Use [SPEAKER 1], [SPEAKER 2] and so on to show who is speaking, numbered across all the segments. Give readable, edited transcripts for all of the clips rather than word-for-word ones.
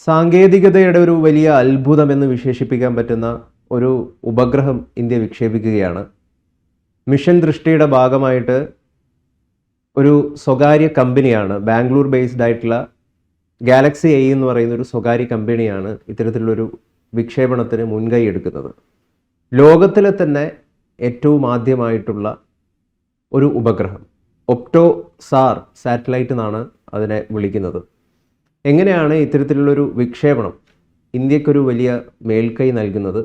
[SPEAKER 1] സാങ്കേതികതയുടെ ഒരു വലിയ അത്ഭുതമെന്ന് വിശേഷിപ്പിക്കാൻ പറ്റുന്ന ഒരു ഉപഗ്രഹം ഇന്ത്യ വിക്ഷേപിക്കുകയാണ്. മിഷൻ ദൃഷ്ടിയുടെ ഭാഗമായിട്ട് ഒരു സ്വകാര്യ കമ്പനിയാണ്, ബാംഗ്ലൂർ ബേസ്ഡ് ആയിട്ടുള്ള ഗാലക്സി ഐ എന്ന് പറയുന്ന ഒരു സ്വകാര്യ കമ്പനിയാണ് ഇത്തരത്തിലുള്ളൊരു വിക്ഷേപണത്തിന് മുൻകൈ എടുക്കുന്നത്. ലോകത്തിലെ തന്നെ ഏറ്റവും ആദ്യമായിട്ടുള്ള ഒരു ഉപഗ്രഹം, ഒപ്റ്റോസാർ സാറ്റലൈറ്റ് എന്നാണ് അതിനെ വിളിക്കുന്നത്. എങ്ങനെയാണ് ഇത്തരത്തിലുള്ളൊരു വിക്ഷേപണം ഇന്ത്യക്കൊരു വലിയ മേൽക്കൈ നൽകുന്നത്?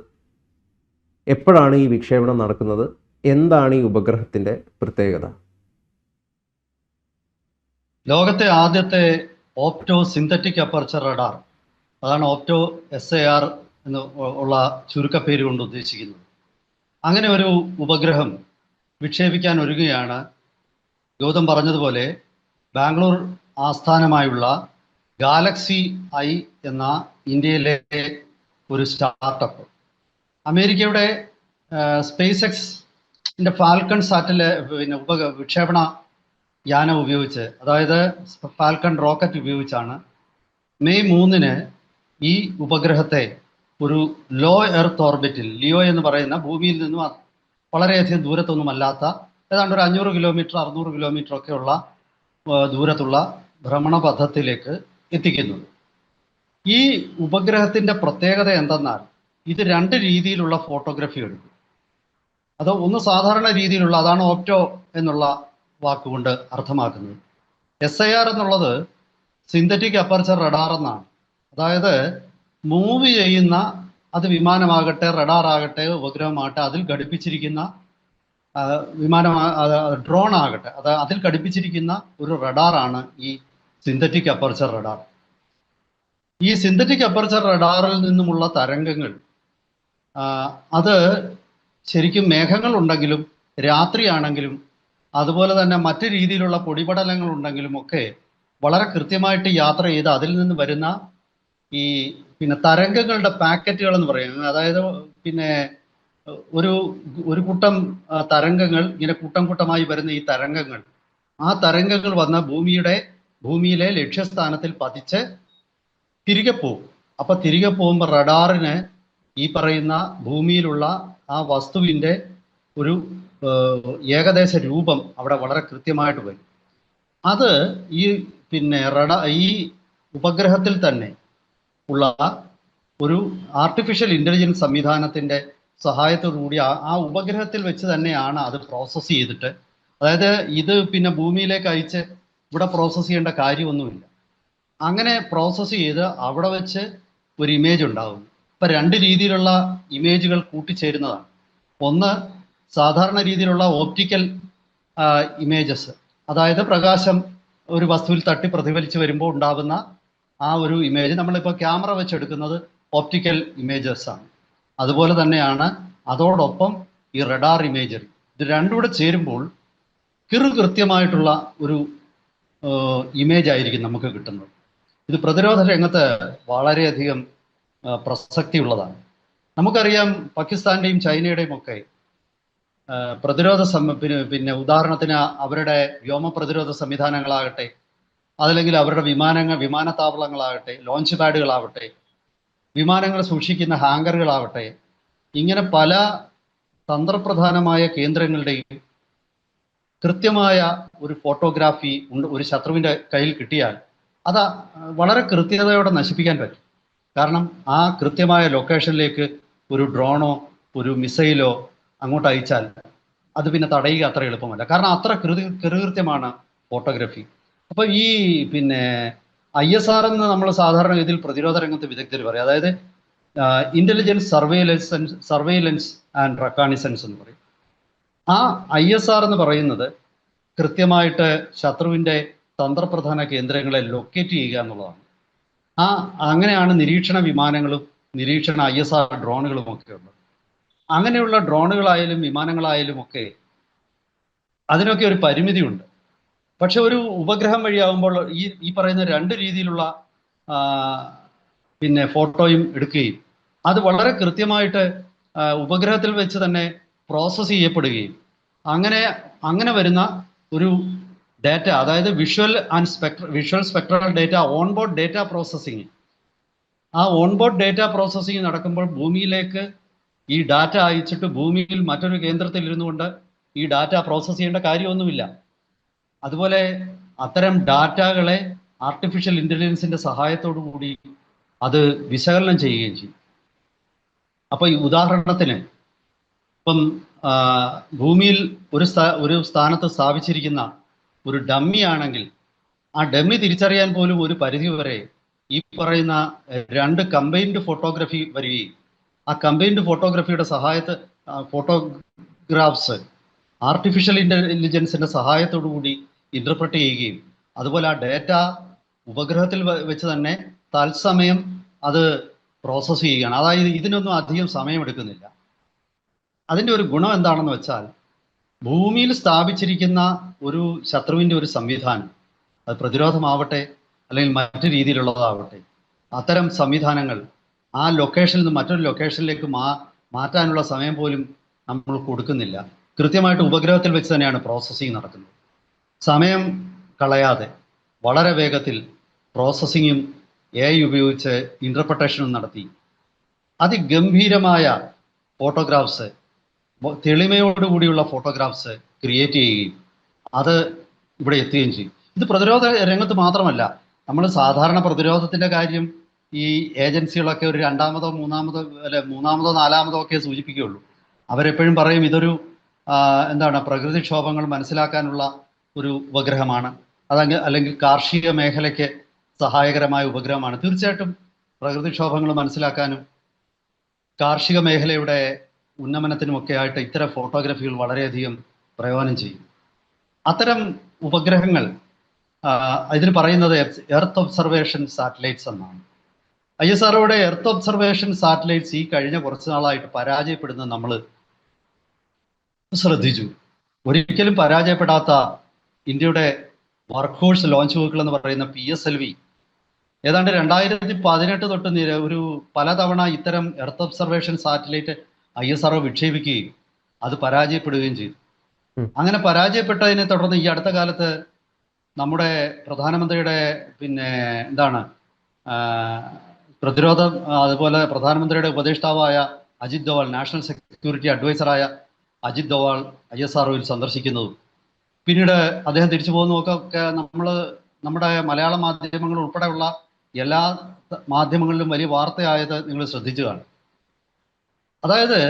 [SPEAKER 1] എപ്പോഴാണ് ഈ വിക്ഷേപണം നടക്കുന്നത്? എന്താണ് ഈ ഉപഗ്രഹത്തിൻ്റെ പ്രത്യേകത?
[SPEAKER 2] ലോകത്തെ ആദ്യത്തെ ഓപ്റ്റോ സിന്തറ്റിക് അപ്പർച്ചർ റഡാർ, അതാണ് ഓപ്റ്റോ SAR എന്ന് ഉള്ള ചുരുക്കപ്പേര് കൊണ്ട് ഉദ്ദേശിക്കുന്നത്. അങ്ങനെ ഒരു ഉപഗ്രഹം വിക്ഷേപിക്കാൻ ഒരുങ്ങുകയാണ് ഗൗതം പറഞ്ഞതുപോലെ ബാംഗ്ലൂർ ആസ്ഥാനമായുള്ള ഗാലക്സി ഐ എന്ന ഇന്ത്യയിലെ ഒരു സ്റ്റാർട്ടപ്പ്. അമേരിക്കയുടെ സ്പേസ് എക്സിൻ്റെ ഫാൽക്കൺ വിക്ഷേപണ യാനം ഉപയോഗിച്ച്, അതായത് ഫാൽക്കൺ റോക്കറ്റ് ഉപയോഗിച്ചാണ് മെയ് 3 ഈ ഉപഗ്രഹത്തെ ഒരു ലോ എർത്ത് ഓർബിറ്റിൽ, ലിയോ എന്ന് പറയുന്ന ഭൂമിയിൽ നിന്നും വളരെയധികം ദൂരത്തൊന്നുമല്ലാത്ത ഏതാണ്ട് ഒരു 500 കിലോമീറ്റർ 600 കിലോമീറ്റർ ഒക്കെ ഉള്ള ദൂരത്തുള്ള ഭ്രമണപഥത്തിലേക്ക് എത്തിക്കുന്നത്. ഈ ഉപഗ്രഹത്തിൻ്റെ പ്രത്യേകത എന്തെന്നാൽ ഇത് 2 രീതിയിലുള്ള ഫോട്ടോഗ്രാഫി എടുക്കും. അത് ഒന്ന് സാധാരണ രീതിയിലുള്ള, അതാണ് ഓപ്റ്റോ എന്നുള്ള വാക്കുകൊണ്ട് അർത്ഥമാക്കുന്നത്. SAR എന്നുള്ളത് സിന്തറ്റിക് അപ്പർച്ചർ റഡാർ എന്നാണ്. അതായത് മൂവ് ചെയ്യുന്ന, അത് വിമാനമാകട്ടെ റഡാർ ആകട്ടെ ഉപഗ്രഹമാകട്ടെ, അതിൽ ഘടിപ്പിച്ചിരിക്കുന്ന ഡ്രോൺ ആകട്ടെ, അതിൽ ഘടിപ്പിച്ചിരിക്കുന്ന ഒരു റഡാറാണ് ഈ സിന്തറ്റിക് അപ്പർച്ചർ റഡാർ. ഈ സിന്തറ്റിക് അപ്പർച്ചർ റഡാറിൽ നിന്നുമുള്ള തരംഗങ്ങൾ അത് ശരിക്കും മേഘങ്ങൾ ഉണ്ടെങ്കിലും രാത്രിയാണെങ്കിലും അതുപോലെ തന്നെ മറ്റു രീതിയിലുള്ള പൊടിപടലങ്ങൾ ഉണ്ടെങ്കിലും ഒക്കെ വളരെ കൃത്യമായിട്ട് യാത്ര ചെയ്ത് അതിൽ നിന്ന് വരുന്ന ഈ തരംഗങ്ങളുടെ പാക്കറ്റുകൾ എന്ന് പറയുന്നത്, അതായത് ഒരു കൂട്ടം തരംഗങ്ങൾ ഇങ്ങനെ കൂട്ടം കൂട്ടമായി വരുന്ന ഈ തരംഗങ്ങൾ, ആ തരംഗങ്ങൾ വന്ന ഭൂമിയിലെ ലക്ഷ്യസ്ഥാനത്തിൽ പതിച്ച് തിരികെ പോകും. അപ്പൊ തിരികെ പോകുമ്പോൾ റഡാറിന് ഈ പറയുന്ന ഭൂമിയിലുള്ള ആ വസ്തുവിൻ്റെ ഒരു ഏകദേശ രൂപം അവിടെ വളരെ കൃത്യമായിട്ട് വരും. അത് ഈ ഉപഗ്രഹത്തിൽ തന്നെ ഉള്ള ഒരു ആർട്ടിഫിഷ്യൽ ഇൻ്റലിജൻസ് സംവിധാനത്തിൻ്റെ സഹായത്തോടുകൂടി ആ ഉപഗ്രഹത്തിൽ വെച്ച് തന്നെയാണ് അത് പ്രോസസ്സ് ചെയ്തിട്ട്, അതായത് ഇത് ഭൂമിയിലേക്ക് അയച്ച് ഇവിടെ പ്രോസസ്സ് ചെയ്യേണ്ട കാര്യമൊന്നുമില്ല. അങ്ങനെ പ്രോസസ്സ് ചെയ്ത് അവിടെ വെച്ച് ഒരു ഇമേജ് ഉണ്ടാകും. ഇപ്പം 2 രീതിയിലുള്ള ഇമേജുകൾ കൂട്ടിച്ചേരുന്നതാണ്. ഒന്ന് സാധാരണ രീതിയിലുള്ള ഓപ്റ്റിക്കൽ ഇമേജസ്, അതായത് പ്രകാശം ഒരു വസ്തുവിൽ തട്ടി പ്രതിഫലിച്ച് വരുമ്പോൾ ഉണ്ടാകുന്ന ആ ഒരു ഇമേജ്. നമ്മളിപ്പോൾ ക്യാമറ വെച്ചെടുക്കുന്നത് ഓപ്റ്റിക്കൽ ഇമേജസ് ആണ്. അതുപോലെ തന്നെയാണ് അതോടൊപ്പം ഈ റഡാർ ഇമേജറി. ഇത് രണ്ടും കൂടെ ചേരുമ്പോൾ കൃത്യമായിട്ടുള്ള ഒരു ഇമേജ് ആയിരിക്കും നമുക്ക് കിട്ടുന്നത്. ഇത് പ്രതിരോധ രംഗത്ത് വളരെയധികം പ്രസക്തിയുള്ളതാണ്. നമുക്കറിയാം, പാകിസ്ഥാൻ്റെയും ചൈനയുടെയും ഒക്കെ പ്രതിരോധ ഉദാഹരണത്തിന് അവരുടെ വ്യോമ പ്രതിരോധ സംവിധാനങ്ങളാകട്ടെ, അതല്ലെങ്കിൽ അവരുടെ വിമാനത്താവളങ്ങളാകട്ടെ, ലോഞ്ച് പാഡുകളാവട്ടെ, വിമാനങ്ങൾ സൂക്ഷിക്കുന്ന ഹാങ്കറുകളാവട്ടെ, ഇങ്ങനെ പല തന്ത്രപ്രധാനമായ കേന്ദ്രങ്ങളുടെയും കൃത്യമായ ഒരു ഫോട്ടോഗ്രാഫി ഒരു ശത്രുവിൻ്റെ കയ്യിൽ കിട്ടിയാൽ അത് വളരെ കൃത്യതയോടെ നശിപ്പിക്കാൻ പറ്റും. കാരണം ആ കൃത്യമായ ലൊക്കേഷനിലേക്ക് ഒരു ഡ്രോണോ ഒരു മിസൈലോ അങ്ങോട്ട് അയച്ചാൽ അത് തടയുക അത്ര എളുപ്പമല്ല. കാരണം അത്ര കൃത്യമാണ് ഫോട്ടോഗ്രാഫി. അപ്പോൾ ഈ ISR എന്ന് നമ്മൾ സാധാരണ രീതിയിൽ പ്രതിരോധ രംഗത്ത് വിദഗ്ധർ പറയും, അതായത് ഇൻ്റലിജൻസ് സർവെയിലൻസ് ആൻഡ് റെക്കഗ്നിസൻസ് എന്ന് പറയും. ആ ISR എന്ന് പറയുന്നത് കൃത്യമായിട്ട് ശത്രുവിൻ്റെ തന്ത്രപ്രധാന കേന്ദ്രങ്ങളെ ലൊക്കേറ്റ് ചെയ്യുക എന്നുള്ളതാണ്. അങ്ങനെയാണ് നിരീക്ഷണ വിമാനങ്ങളും നിരീക്ഷണ ISR ഡ്രോണുകളും ഒക്കെ ഉള്ളത്. അങ്ങനെയുള്ള ഡ്രോണുകളായാലും വിമാനങ്ങളായാലും ഒക്കെ അതിനൊക്കെ ഒരു പരിമിതിയുണ്ട്. പക്ഷെ ഒരു ഉപഗ്രഹം വഴിയാകുമ്പോൾ ഈ പറയുന്ന 2 രീതിയിലുള്ള ഫോട്ടോയും എടുക്കുകയും അത് വളരെ കൃത്യമായിട്ട് ഉപഗ്രഹത്തിൽ വെച്ച് തന്നെ പ്രോസസ്സ് ചെയ്യപ്പെടുകയും അങ്ങനെ വരുന്ന ഒരു ഡാറ്റ, അതായത് visual spectral data, onboard data processing, ആ ഓൺബോർഡ് ഡേറ്റ പ്രോസസ്സിംഗ് നടക്കുമ്പോൾ ഭൂമിയിലേക്ക് ഈ ഡാറ്റ അയച്ചിട്ട് ഭൂമിയിൽ മറ്റൊരു കേന്ദ്രത്തിൽ ഇരുന്നു കൊണ്ട് ഈ ഡാറ്റ പ്രോസസ്സ് ചെയ്യേണ്ട കാര്യമൊന്നുമില്ല. അതുപോലെ അത്തരം ഡാറ്റകളെ ആർട്ടിഫിഷ്യൽ ഇന്റലിജൻസിന്റെ സഹായത്തോടു കൂടി അത് വിശകലനം ചെയ്യുകയും ചെയ്യും. അപ്പൊ ഈ ഉദാഹരണത്തിന് ഇപ്പം ഭൂമിയിൽ ഒരു സ്ഥാനത്ത് സ്ഥാപിച്ചിരിക്കുന്ന ഒരു ഡമ്മി ആണെങ്കിൽ ആ ഡമ്മി തിരിച്ചറിയാൻ പോലും ഒരു പരിധി വരെ ഈ പറയുന്ന 2 കമ്പൈൻഡ് ഫോട്ടോഗ്രാഫി വരികയും ആ കമ്പൈൻഡ് ഫോട്ടോഗ്രാഫിയുടെ ഫോട്ടോഗ്രാഫ്സ് ആർട്ടിഫിഷ്യൽ ഇന്റലിജൻസിന്റെ സഹായത്തോടു കൂടി ഇന്റർപ്രറ്റ് ചെയ്യുകയും അതുപോലെ ആ ഡേറ്റ ഉപഗ്രഹത്തിൽ വെച്ച് തന്നെ തത്സമയം അത് പ്രോസസ്സ് ചെയ്യുകയാണ്. അതായത് ഇതിനൊന്നും അധികം സമയമെടുക്കുന്നില്ല. അതിൻ്റെ ഒരു ഗുണം എന്താണെന്ന് വെച്ചാൽ ഭൂമിയിൽ സ്ഥാപിച്ചിരിക്കുന്ന ഒരു ശത്രുവിൻ്റെ ഒരു സംവിധാനം, അത് പ്രതിരോധമാവട്ടെ അല്ലെങ്കിൽ മറ്റു രീതിയിലുള്ളതാവട്ടെ, അത്തരം സംവിധാനങ്ങൾ ആ ലൊക്കേഷനിൽ നിന്ന് മറ്റൊരു ലൊക്കേഷനിലേക്ക് മാറ്റാനുള്ള സമയം പോലും നമ്മൾ കൊടുക്കുന്നില്ല. കൃത്യമായിട്ട് ഉപഗ്രഹത്തിൽ വെച്ച് തന്നെയാണ് പ്രോസസ്സിങ് നടക്കുന്നത്. സമയം കളയാതെ വളരെ വേഗത്തിൽ പ്രോസസ്സിങ്ങും AI ഉപയോഗിച്ച് ഇൻ്റർപ്രട്ടേഷനും നടത്തി അതിഗംഭീരമായ ഫോട്ടോഗ്രാഫ്സ്, തെളിമയോടുകൂടിയുള്ള ഫോട്ടോഗ്രാഫ്സ് ക്രിയേറ്റ് ചെയ്യുകയും അത് ഇവിടെ എത്തുകയും ചെയ്യും. ഇത് പ്രതിരോധ രംഗത്ത് മാത്രമല്ല, നമ്മൾ സാധാരണ പ്രതിരോധത്തിൻ്റെ കാര്യം ഈ ഏജൻസികളൊക്കെ ഒരു മൂന്നാമതോ നാലാമതോ ഒക്കെ സൂചിപ്പിക്കുകയുള്ളൂ. അവരെപ്പോഴും പറയും ഇതൊരു പ്രകൃതിക്ഷോഭങ്ങൾ മനസ്സിലാക്കാനുള്ള ഒരു ഉപഗ്രഹമാണ്, അല്ലെങ്കിൽ കാർഷിക മേഖലയ്ക്ക് സഹായകരമായ ഉപഗ്രഹമാണ്. തീർച്ചയായിട്ടും പ്രകൃതിക്ഷോഭങ്ങൾ മനസ്സിലാക്കാനും കാർഷിക മേഖലയുടെ ഉന്നമനത്തിനുമൊക്കെ ആയിട്ട് ഇത്തരം ഫോട്ടോഗ്രാഫികൾ വളരെയധികം പ്രയോജനം ചെയ്യും. അത്തരം ഉപഗ്രഹങ്ങൾ ഇതിന് പറയുന്നത് എർത്ത് ഒബ്സർവേഷൻ സാറ്റലൈറ്റ്സ് എന്നാണ്. ISROയുടെ എർത്ത് ഒബ്സർവേഷൻ സാറ്റലൈറ്റ്സ് ഈ കഴിഞ്ഞ കുറച്ച് നാളായിട്ട് പരാജയപ്പെടുന്നത് നമ്മൾ ശ്രദ്ധിച്ചു. ഒരിക്കലും പരാജയപ്പെടാത്ത ഇന്ത്യയുടെ വർക്ക് ഹോഴ്സ് ലോഞ്ച് വെഹിക്കിൾ എന്ന് പറയുന്ന PSLV ഏതാണ്ട് 2018 തൊട്ട് ഒരു പലതവണ ഇത്തരം എർത്ത് ഒബ്സർവേഷൻ സാറ്റലൈറ്റ് ISRO വിക്ഷേപിക്കുകയും അത് പരാജയപ്പെടുകയും ചെയ്തു. അങ്ങനെ പരാജയപ്പെട്ടതിനെ തുടർന്ന് ഈ അടുത്ത കാലത്ത് നമ്മുടെ പ്രധാനമന്ത്രിയുടെ പ്രതിരോധം, അതുപോലെ പ്രധാനമന്ത്രിയുടെ ഉപദേഷ്ടാവായ അജിത് ഡോവാൾ, നാഷണൽ സെക്യൂരിറ്റി അഡ്വൈസറായ അജിത് ഡോവാൾ ISROയിൽ സന്ദർശിക്കുന്നതും പിന്നീട് അദ്ദേഹം തിരിച്ചു പോകുന്നതൊക്കെ നമ്മുടെ മലയാള മാധ്യമങ്ങൾ ഉൾപ്പെടെയുള്ള എല്ലാ മാധ്യമങ്ങളിലും വലിയ വാർത്തയായത് നിങ്ങൾ ശ്രദ്ധിച്ചു കാണും. അതായത്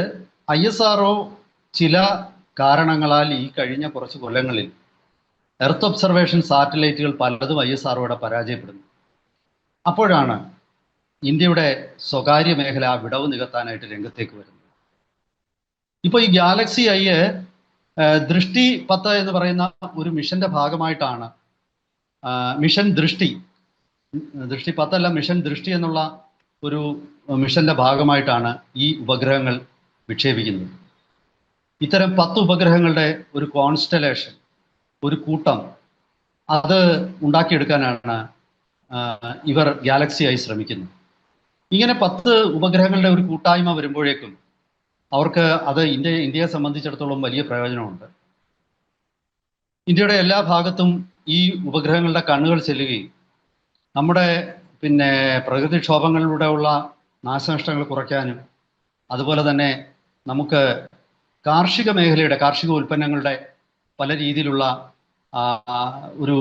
[SPEAKER 2] ISRO ചില കാരണങ്ങളാൽ ഈ കഴിഞ്ഞ കുറച്ച് കൊല്ലങ്ങളിൽ എർത്ത് ഒബ്സർവേഷൻ സാറ്റലൈറ്റുകൾ പലതും ISROയുടെ പരാജയപ്പെടുന്നു. അപ്പോഴാണ് ഇന്ത്യയുടെ സ്വകാര്യ മേഖല ആ വിടവ് നികത്താനായിട്ട് രംഗത്തേക്ക് വരുന്നത്. ഇപ്പോൾ ഈ ഗാലക്സി ഐ ദൃഷ്ടി 10 എന്ന് പറയുന്ന ഒരു മിഷന്റെ ഭാഗമായിട്ടാണ് മിഷൻ ദൃഷ്ടി 10 അല്ല, മിഷൻ ദൃഷ്ടി എന്നുള്ള ഒരു മിഷന്റെ ഭാഗമായിട്ടാണ് ഈ ഉപഗ്രഹങ്ങൾ വിക്ഷേപിക്കുന്നത്. ഇത്തരം 10 ഉപഗ്രഹങ്ങളുടെ ഒരു കോൺസ്റ്റലേഷൻ, ഒരു കൂട്ടം, അത് ഉണ്ടാക്കിയെടുക്കാനാണ് ഇവർ ഗാലക്സി ഐ ശ്രമിക്കുന്നത്. ഇങ്ങനെ 10 ഉപഗ്രഹങ്ങളുടെ ഒരു കൂട്ടായ്മ വരുമ്പോഴേക്കും അവർക്ക് അത് ഇന്ത്യയെ സംബന്ധിച്ചിടത്തോളം വലിയ പ്രയോജനമുണ്ട്. ഇന്ത്യയുടെ എല്ലാ ഭാഗത്തും ഈ ഉപഗ്രഹങ്ങളുടെ കണ്ണുകൾ ചെല്ലുകയും നമ്മുടെ പ്രകൃതിക്ഷോഭങ്ങളിലൂടെയുള്ള നാശനഷ്ടങ്ങൾ കുറയ്ക്കാനും അതുപോലെ തന്നെ നമുക്ക് കാർഷിക മേഖലയുടെ കാർഷിക ഉൽപ്പന്നങ്ങളുടെ പല രീതിയിലുള്ള ഒരു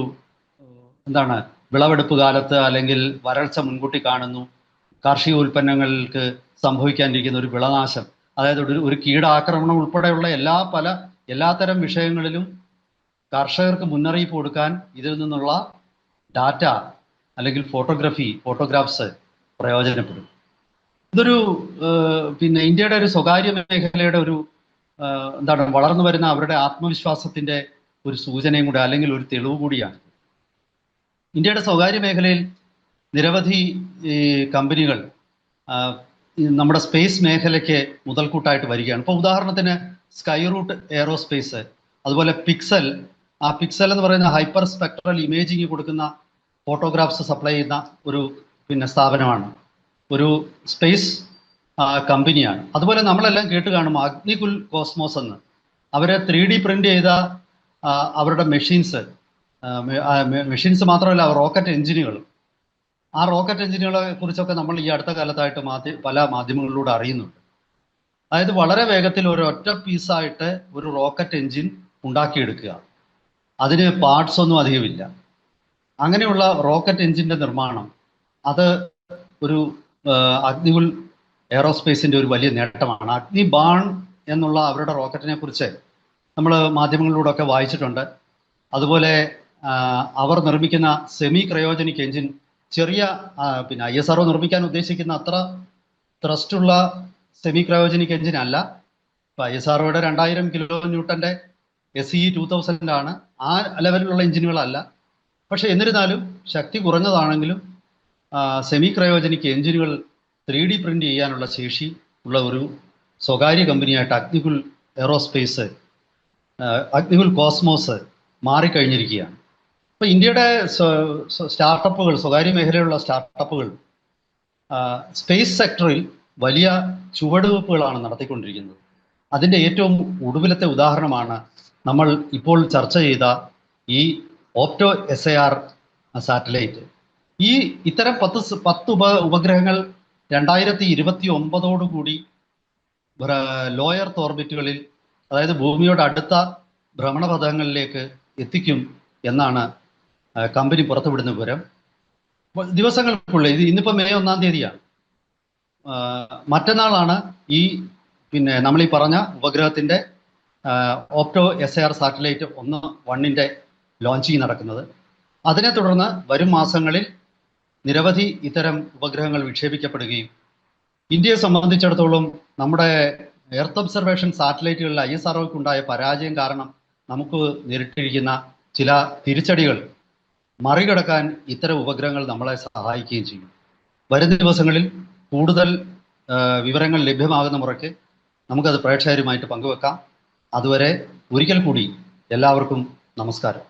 [SPEAKER 2] വിളവെടുപ്പ് കാലത്ത് അല്ലെങ്കിൽ വരൾച്ച മുൻകൂട്ടി കാണുന്നു, കാർഷിക ഉൽപ്പന്നങ്ങൾക്ക് സംഭവിക്കാനിരിക്കുന്ന ഒരു വിളനാശം, അതായത് ഒരു കീടാക്രമണം ഉൾപ്പെടെയുള്ള എല്ലാത്തരം വിഷയങ്ങളിലും കർഷകർക്ക് മുന്നറിയിപ്പ് കൊടുക്കാൻ ഇതിൽ നിന്നുള്ള ഡാറ്റ അല്ലെങ്കിൽ ഫോട്ടോഗ്രാഫ്സ് പ്രയോജനപ്പെടും. ഇതൊരു ഇന്ത്യയുടെ ഒരു സ്വകാര്യ മേഖലയുടെ ഒരു വളർന്നു വരുന്ന അവരുടെ ആത്മവിശ്വാസത്തിന്റെ ഒരു സൂചനയും കൂടെ, അല്ലെങ്കിൽ ഒരു തെളിവ് കൂടിയാണ്. ഇന്ത്യയുടെ സ്വകാര്യ മേഖലയിൽ നിരവധി കമ്പനികൾ നമ്മുടെ സ്പേസ് മേഖലയ്ക്ക് മുതൽക്കൂട്ടായിട്ട് വരികയാണ്. ഇപ്പോൾ ഉദാഹരണത്തിന് സ്കൈ റൂട്ട് എയറോസ്പേസ്, അതുപോലെ പിക്സൽ എന്ന് പറയുന്ന ഹൈപ്പർ സ്പെക്ട്രൽ ഇമേജിങ് കൊടുക്കുന്ന ഫോട്ടോഗ്രാഫ്സ് സപ്ലൈ ചെയ്യുന്ന ഒരു സ്ഥാപനമാണ്, ഒരു സ്പേസ് കമ്പനിയാണ്. അതുപോലെ നമ്മളെല്ലാം കേട്ട് കാണും അഗ്നികുൽ കോസ്മോസ് എന്ന്. അവരെ 3D പ്രിന്റ് ചെയ്ത അവരുടെ മെഷീൻസ് മാത്രമല്ല, റോക്കറ്റ് എഞ്ചിനുകളും ആ റോക്കറ്റ് എഞ്ചിനുകളെ കുറിച്ചൊക്കെ നമ്മൾ ഈ അടുത്ത കാലത്തായിട്ട് പല മാധ്യമങ്ങളിലൂടെ അറിയുന്നുണ്ട്. അതായത് വളരെ വേഗത്തിൽ ഒരു ഒറ്റ പീസായിട്ട് ഒരു റോക്കറ്റ് എഞ്ചിൻ ഉണ്ടാക്കിയെടുക്കുക, അതിന് പാർട്സ് ഒന്നും അധികമില്ല. അങ്ങനെയുള്ള റോക്കറ്റ് എഞ്ചിന്റെ നിർമ്മാണം അത് ഒരു അഗ്നികുൽ എയറോസ്പേസിന്റെ ഒരു വലിയ നേട്ടമാണ്. അഗ്നി ബാൺ എന്നുള്ള അവരുടെ റോക്കറ്റിനെ കുറിച്ച് നമ്മൾ മാധ്യമങ്ങളിലൂടെ ഒക്കെ വായിച്ചിട്ടുണ്ട്. അതുപോലെ അവർ നിർമ്മിക്കുന്ന സെമി ക്രയോജനിക് എഞ്ചിൻ ചെറിയ പിന്നെ ISRO നിർമ്മിക്കാൻ ഉദ്ദേശിക്കുന്ന അത്ര ത്രസ്റ്റുള്ള സെമി ക്രയോജനിക് എഞ്ചിൻ അല്ല. ഇപ്പൊ ISROയുടെ 2000 കിലോ ന്യൂട്ടന്റെ SE 2000 ആണ്. ആ ലെവലിലുള്ള എഞ്ചിനുകളല്ല. പക്ഷെ എന്നിരുന്നാലും ശക്തി കുറഞ്ഞതാണെങ്കിലും സെമി ക്രയോജനിക് എഞ്ചിനുകൾ 3D പ്രിന്റ് ചെയ്യാനുള്ള ശേഷി ഉള്ള ഒരു സ്വകാര്യ കമ്പനിയായിട്ട് അഗ്നികുൽ എയറോസ്പേസ്, അഗ്നികുൽ കോസ്മോസ് മാറിക്കഴിഞ്ഞിരിക്കുകയാണ്. ഇപ്പൊ ഇന്ത്യയുടെ സ്റ്റാർട്ടപ്പുകൾ, സ്വകാര്യ മേഖലയിലുള്ള സ്റ്റാർട്ടപ്പുകൾ സ്പേസ് സെക്ടറിൽ വലിയ ചുവടുവെപ്പുകളാണ് നടത്തിക്കൊണ്ടിരിക്കുന്നത്. അതിൻ്റെ ഏറ്റവും ഒടുവിലത്തെ ഉദാഹരണമാണ് നമ്മൾ ഇപ്പോൾ ചർച്ച ചെയ്ത ഈ ഓപ്റ്റോ SAR സാറ്റലൈറ്റ്. ഇത്തരം 10 ഉപഗ്രഹങ്ങൾ 2029 ലോയർ ഓർബിറ്റുകളിൽ, അതായത് ഭൂമിയോട് അടുത്ത ഭ്രമണപഥങ്ങളിലേക്ക് എത്തിക്കും എന്നാണ് കമ്പനി പുറത്തുവിടുന്ന വിവരം. ദിവസങ്ങൾക്കുള്ളിൽ, ഇന്നിപ്പോൾ മെയ് 1-ാം തീയതിയാണ്, മറ്റന്നാളാണ് പിന്നെ നമ്മൾ ഈ പറഞ്ഞ ഉപഗ്രഹത്തിൻ്റെ ഓപ്റ്റോ SAR സാറ്റലൈറ്റ് 1 ലോഞ്ചിങ് നടക്കുന്നത്. അതിനെ തുടർന്ന് വരും മാസങ്ങളിൽ നിരവധി ഇത്തരം ഉപഗ്രഹങ്ങൾ വിക്ഷേപിക്കപ്പെടുകയും ഇന്ത്യയെ സംബന്ധിച്ചിടത്തോളം നമ്മുടെ എർത്ത് ഒബ്സർവേഷൻ സാറ്റലൈറ്റുകളിൽ ISROയ്ക്കുണ്ടായ പരാജയം കാരണം നമുക്ക് നേരിട്ടിരിക്കുന്ന ചില തിരിച്ചടികൾ മറികടക്കാൻ ഇത്തരം ഉപഗ്രഹങ്ങൾ നമ്മളെ സഹായിക്കുകയും ചെയ്യും. വരും ദിവസങ്ങളിൽ കൂടുതൽ വിവരങ്ങൾ ലഭ്യമാകുന്ന മുറയ്ക്ക് നമുക്കത് പ്രേക്ഷകരുമായിട്ട് പങ്കുവെക്കാം. അതുവരെ ഒരിക്കൽ കൂടി എല്ലാവർക്കും നമസ്കാരം.